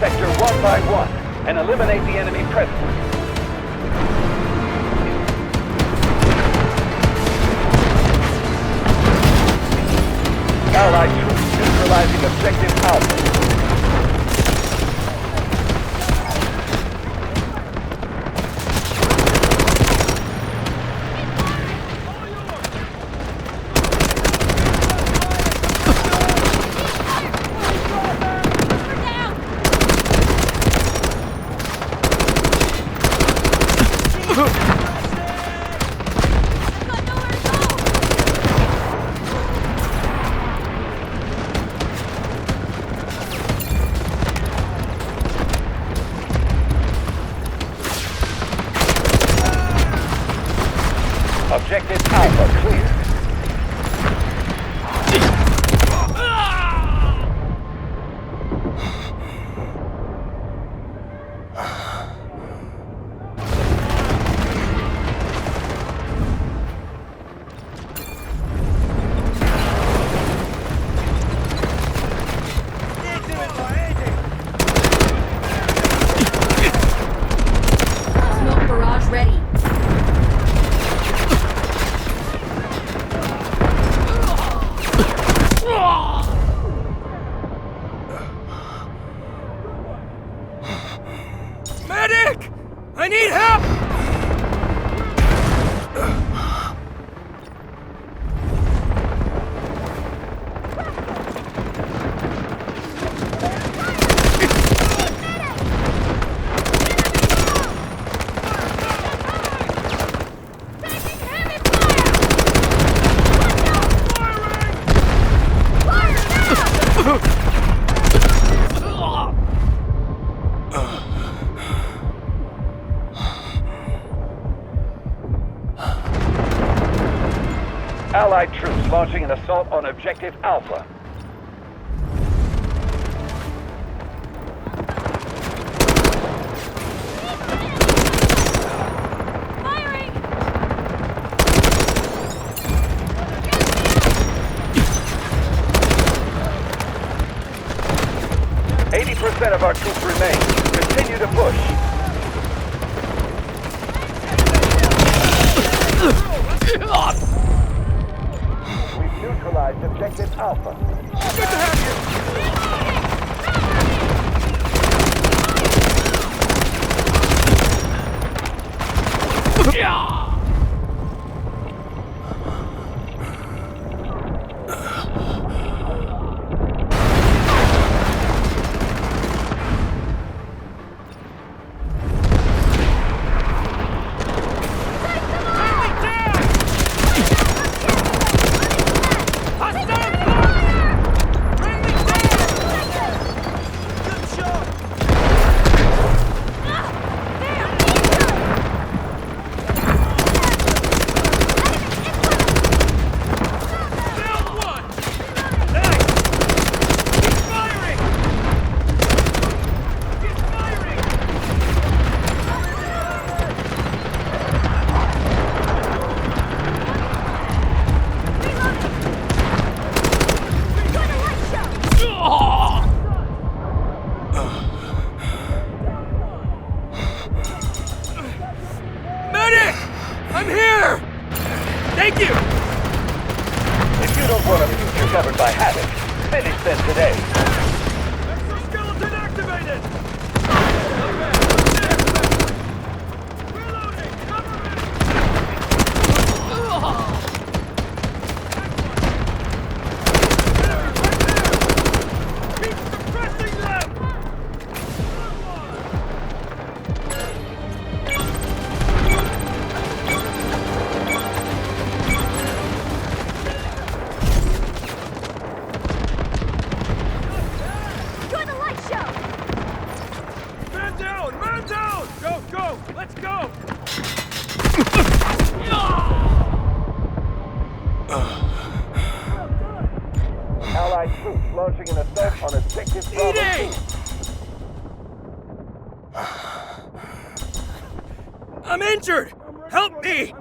sector one by one and eliminate the enemy presence. Allied troops neutralizing objective Alpha. Objective Alpha clear. Smoke barrage ready. Medic! I need help! Allied troops launching an assault on objective Alpha. Firing! 80% of our troops remain. Continue to push. We've neutralized objective Alpha. Good to have you! Yeah! Medic! I'm here! Thank you! If you don't want a future covered by Havoc, finish them today. Exoskeleton activated! Reloading! Cover me! Keep suppressing them! Enjoy the light show! Man down! Man down! Go, go! Let's go! Allied troops launching an assault on objective Bravo Eating! 2. I'm injured! Help me!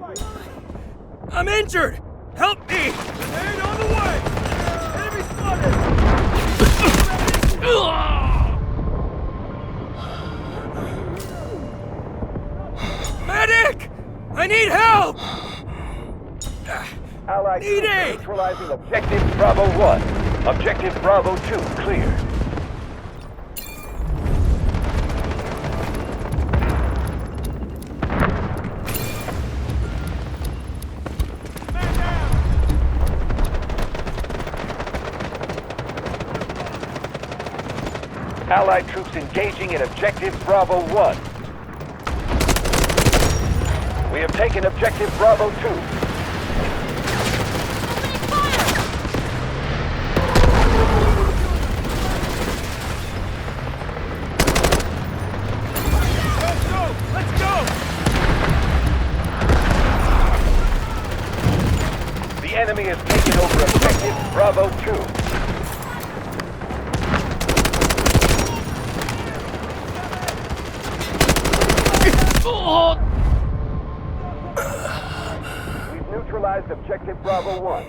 I'm injured! Help me! Grenade on the way! Enemy spotted! Allied Need troops aid! neutralizing Objective Bravo 1. Objective Bravo 2 clear. Allied troops engaging at Objective Bravo 1. We have taken Objective Bravo 2. Let's go! The enemy has taken over Objective Bravo 2. We've neutralized Objective Bravo 1.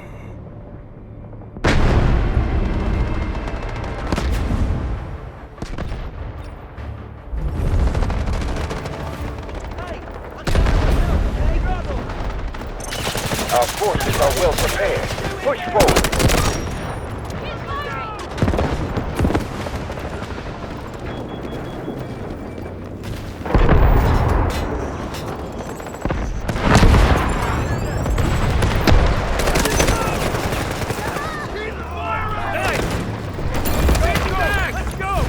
Our forces are well prepared. Push forward. Nice! Let's go!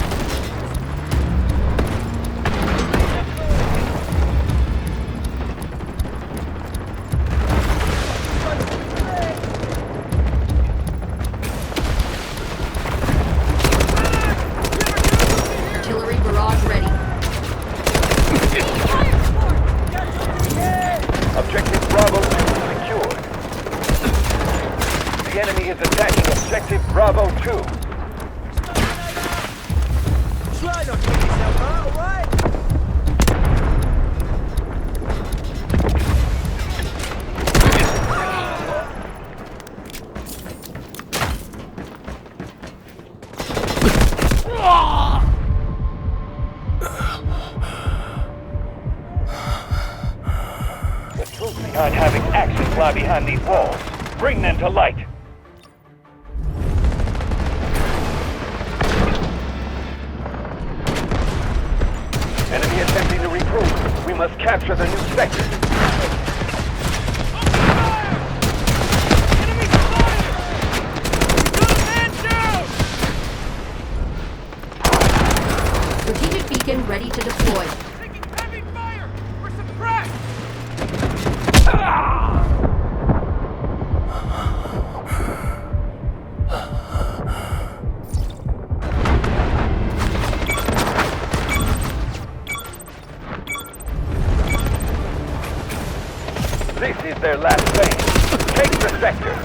Artillery barrage ready. Objective Bravo 2 secured. The enemy is attacking Objective Bravo 2. Try not to get yourself hurt, alright? The troops behind having action lie behind these walls. Bring them to light. Enemy attempting to regroup. We must capture the new sector. Enemy spotted! Got a man down! Strategic beacon ready to deploy. Taking heavy fire! We're suppressed! This is their last phase. Take the sector.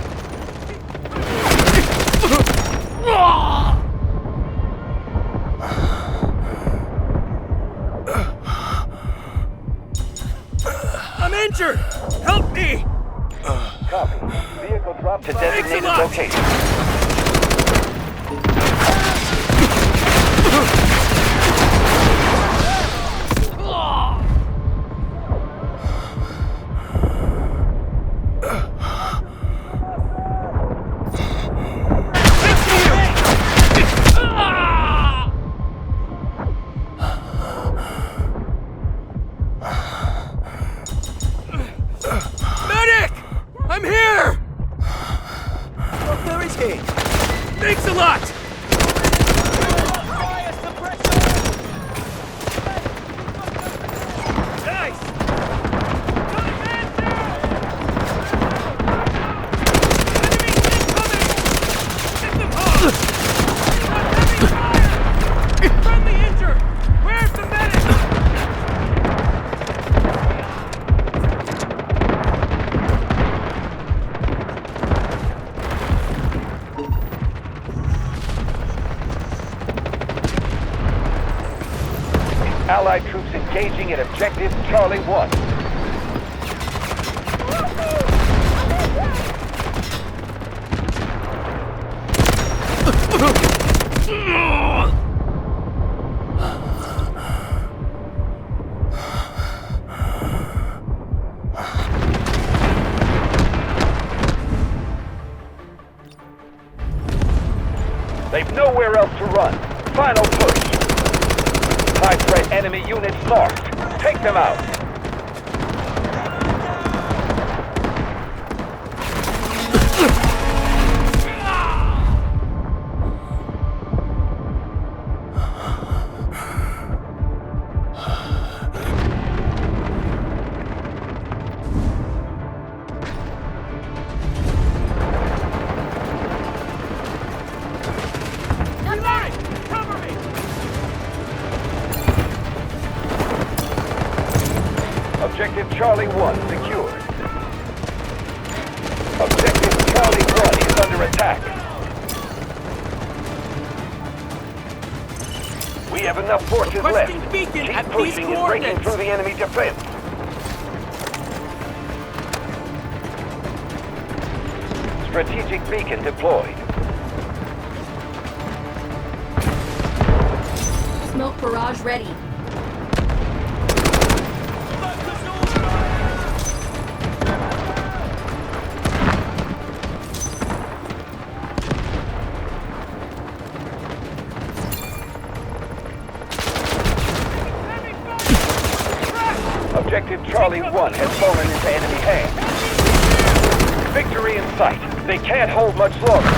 I'm injured! Help me! Copy. Vehicle drop to Thanks a designated lot. location. Medic! I'm here! Where is he? Thanks a lot! Nice! Got a man down! Enemy incoming! Hit them hard! Heavy fire! Friendly injured! Where's the medic? Allied troops engaging at Objective Charlie 1. to run. Final push. High threat enemy units marked. Take them out. Objective Charlie 1 secured. Objective Charlie 1 is under attack. We have enough forces left. Requesting beacon Keep at these pushing and breaking coordinates. through the enemy defense. Strategic beacon deployed. Smoke barrage ready. Objective Charlie 1 has fallen into enemy hands. Victory in sight. They can't hold much longer.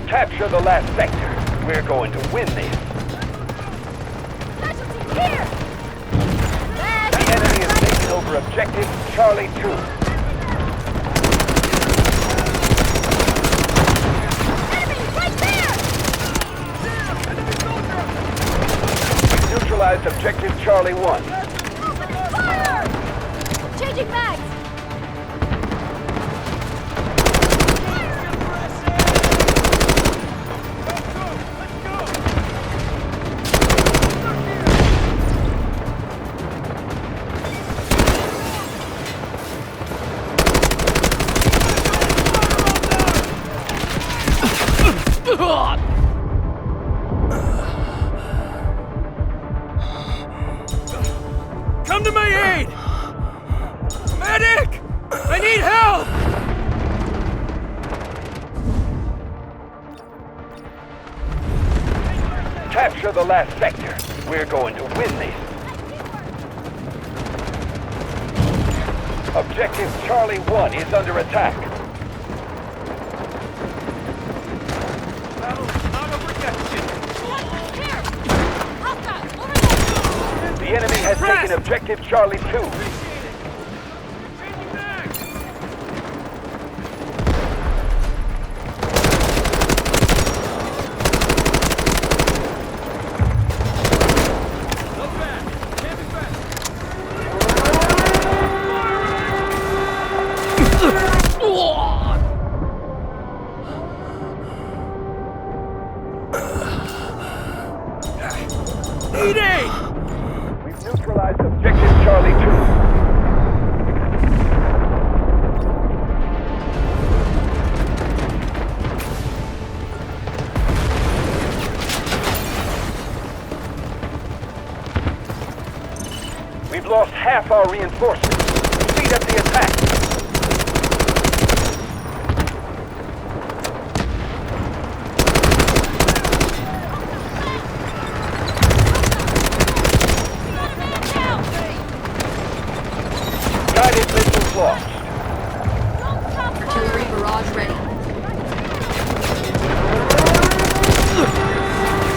Capture the last sector. We're going to win this. The enemy has taken over objective Charlie 2. Enemy right there! We've neutralized objective Charlie 1. Fire! Changing mags! Come to my aid! Medic! I need help! Capture the last sector. We're going to win this. Objective Charlie 1 is under attack. Here! Hostile! Over there! The enemy has taken objective Charlie 2. Need aid! We've neutralized objective Charlie 2. We've lost half our reinforcements. Speed up the attack. Guided missiles lost. Artillery barrage ready.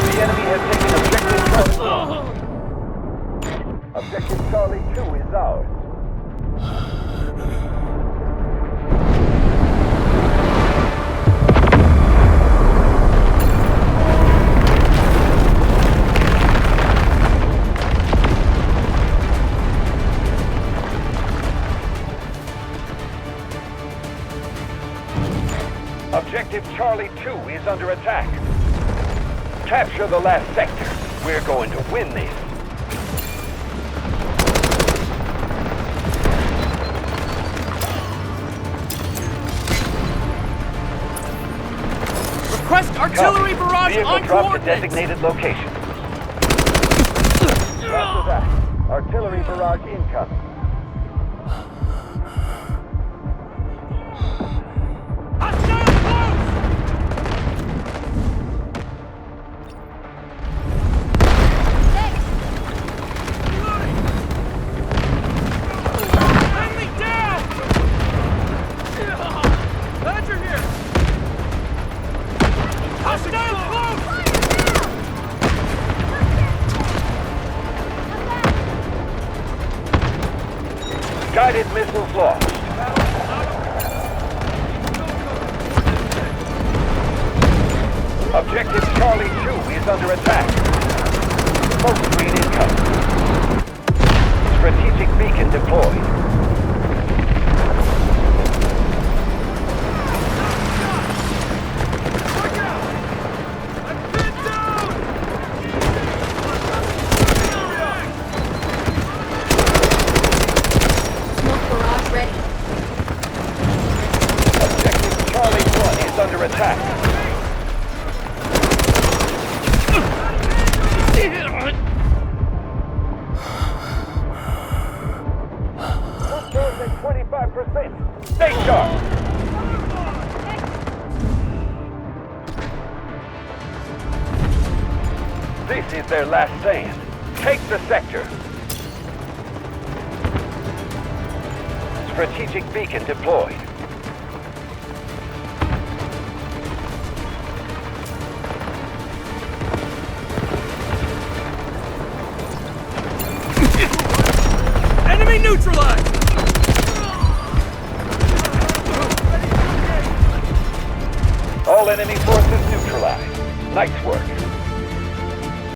The enemy has taken objective Charlie 1. Objective Charlie 2 is ours. Objective Charlie 2 is under attack. Capture the last sector. We're going to win this. Request artillery Copy. barrage Vehicle on drop to coordinates! designated location. After that, artillery barrage incoming. Hostile close! Reloading! Friendly down! Badger here! Hostile close! Guided missiles lost. Objective Charlie 2 is under attack. Smoke screen incoming. Strategic beacon deployed. Smoke barrage ready. Objective Charlie 1 is under attack. Controls at 25%. Stay sharp. This is their last stand. Take the sector. Strategic beacon deployed. Enemy neutralized! All enemy forces neutralized. Nice work.